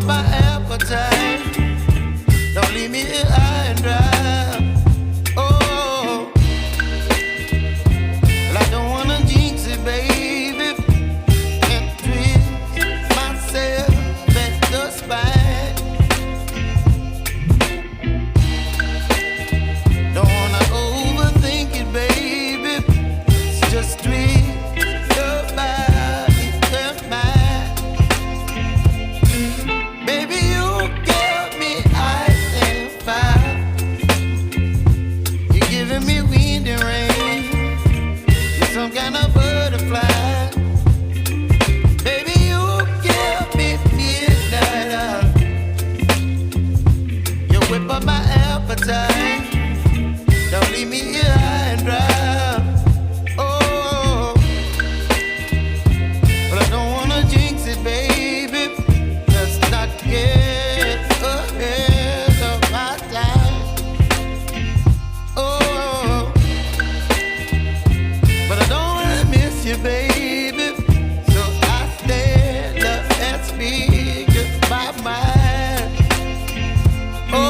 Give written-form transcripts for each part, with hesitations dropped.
my appetite. Don't leave me here high and dry. Oh, well, I don't wanna jinx it, baby, and twist myself at the spine. Don't wanna overthink it, baby. It's just twist your body and mine. Baby, you give me ice and fire. You're giving me wind and rain. You're some kind of butterfly. Baby, you give me midnight. You whip up my appetite. Don't leave me here high and dry. Oh, but I don't wanna jinx it, baby. Let's not get ahead of my time. Oh, but I don't wanna miss you, baby. So I stand up and speak my mind. Oh.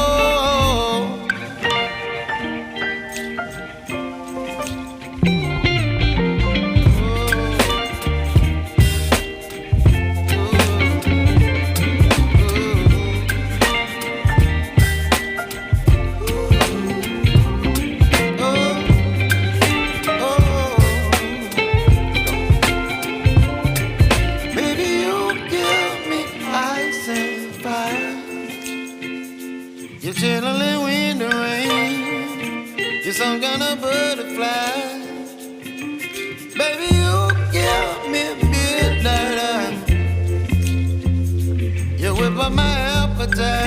Baby, you give me ice and fire. You're chilling wind and rain. You're some kind of butterfly. Baby, you give me midnight. You whip up my appetite.